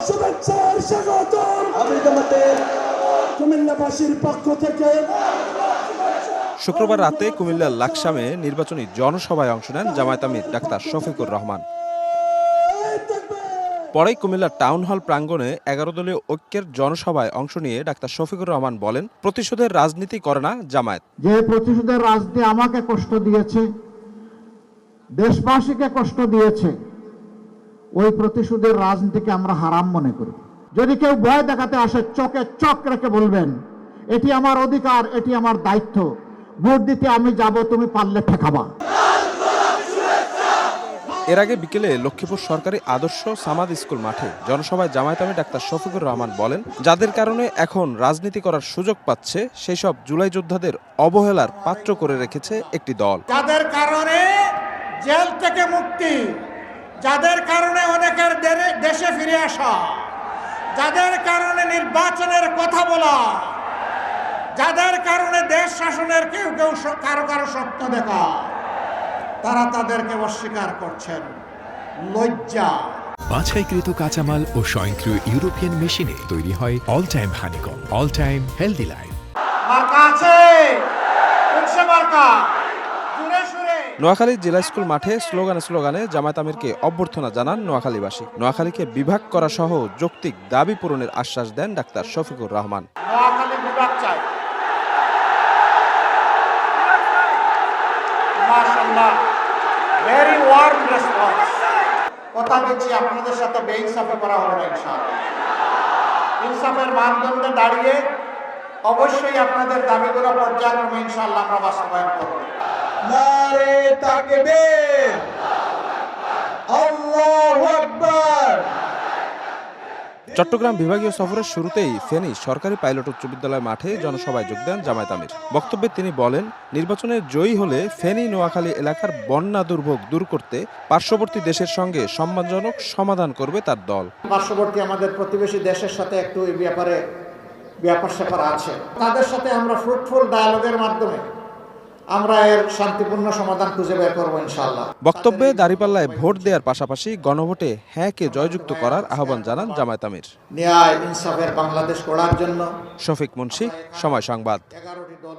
শুভেচ্ছার স্বাগতম আমি তোমাদের কুমিল্লাবাসীর পক্ষ থেকে। শুক্রবার রাতে কুমিল্লার লাকসামে নির্বাচনী জনসভায় অংশ নেন জামায়াত আমির ডাক্তার শফিকুর রহমান। পরে কুমিল্লার টাউন হল প্রাঙ্গণে 11 দলীয় ঐক্যের জনসভায় অংশ নিয়ে ডাক্তার শফিকুর রহমান বলেন, প্রতিশোধের রাজনীতি করে না জামায়াত। যে প্রতিশোধের রাজনীতি আমাকে কষ্ট দিয়েছে, দেশবাসীকে কষ্ট দিয়েছে, ওই প্রতিশোধের রাজনীতিকে আমরা হারাম মনে করি। যদি কেউ ভয় দেখাতে আসে, চোখে চোখ রেখে বলবেন এটি আমার অধিকার, এটি আমার দায়িত্ব, ভোট দিতে আমি যাব, তুমি পারলে ঠেকাবা। এর আগে বিকেলে লক্ষ্মীপুর সরকারি আদর্শ সামাদ স্কুল মাঠে জনসভায় জামায়াত আমির ডাক্তার শফিকুর রহমান বলেন, যাদের কারণে এখন রাজনীতি করার সুযোগ পাচ্ছে সেই সব জুলাই যোদ্ধাদের অবহেলার পাত্র করে রেখেছে একটি দল। যাদের কারণে জেল থেকে মুক্তি, যাদের কারণে অনেকের দেশে ফিরে আসা, যাদের কারণে নির্বাচনের কথা বলা, যাদের কারণে দেশ শাসনের কেউ কেউ কারো কারো স্বপ্ন দেখা, তারা তাদেরকে অস্বীকার করছেন। লজ্জা। বাছাইকৃত কাঁচামাল ও স্বয়ংক্রিয় ইউরোপিয়ান মেশিনে তৈরি হয় all time honeycomb, all time healthy life. মার্কা আছে, উৎসব মার্কা। নোয়াখালী জেলা স্কুল মাঠে স্লোগানে জামায়াত আমিরকে অভ্যর্থনা জানান নোয়াখালীবাসী। নোয়াখালীকে বিভাগ করা সহ যৌক্তিক দাবি পূরণের আশ্বাস দেন ডাক্তার শফিকুর রহমান। নোয়াখালী বিভাগ চাই। মাশাআল্লাহ, ভেরি ওয়ার্ম রেসপন্স। কথা দিচ্ছি আপনাদের সাথে বেইনসাফি করা হবে না ইনশাআল্লাহ। ইনসাফের মানদণ্ডে দাঁড়িয়ে অবশ্যই আপনাদের দাবিগুলো পর্যায়ক্রমে ইনশাআল্লাহ আমরা বাস্তবায়ন করব। নারে তাকবীর, আল্লাহু আকবার। চট্টগ্রাম বিভাগীয় সফরের শুরুতেই ফেনী সরকারি পাইলট উচ্চ বিদ্যালয় মাঠে জনসভায় যোগ দেন জামায়াত আমির। বক্তব্যে তিনি বলেন, নির্বাচনে জয়ী হলে ফেনী নোয়াখালী এলাকার বন্যা দুর্ভোগ দূর করতে পার্শ্ববর্তী দেশের সঙ্গে সম্মানজনক সমাধান করবে তার দল। পার্শ্ববর্তী আমাদের প্রতিবেশী দেশের সাথে একটু এই ব্যাপারে ব্যাপার আছে, তাদের সাথে আমরা ফ্রুটফুল ডায়ালগের মাধ্যমে আমরা এর শান্তিপূর্ণ সমাধান খুঁজে বের করব ইনশাআল্লাহ। বক্তব্যে দাঁড়িপাল্লায় ভোট দেওয়ার পাশাপাশি গণভোটে হ্যাঁকে জয়যুক্ত করার আহ্বান জানান জামায়াত আমির। ন্যায় ইনসাফের বাংলাদেশ গড়ার জন্য শফিক মুন্সি, সময় সংবাদ। 11টি দল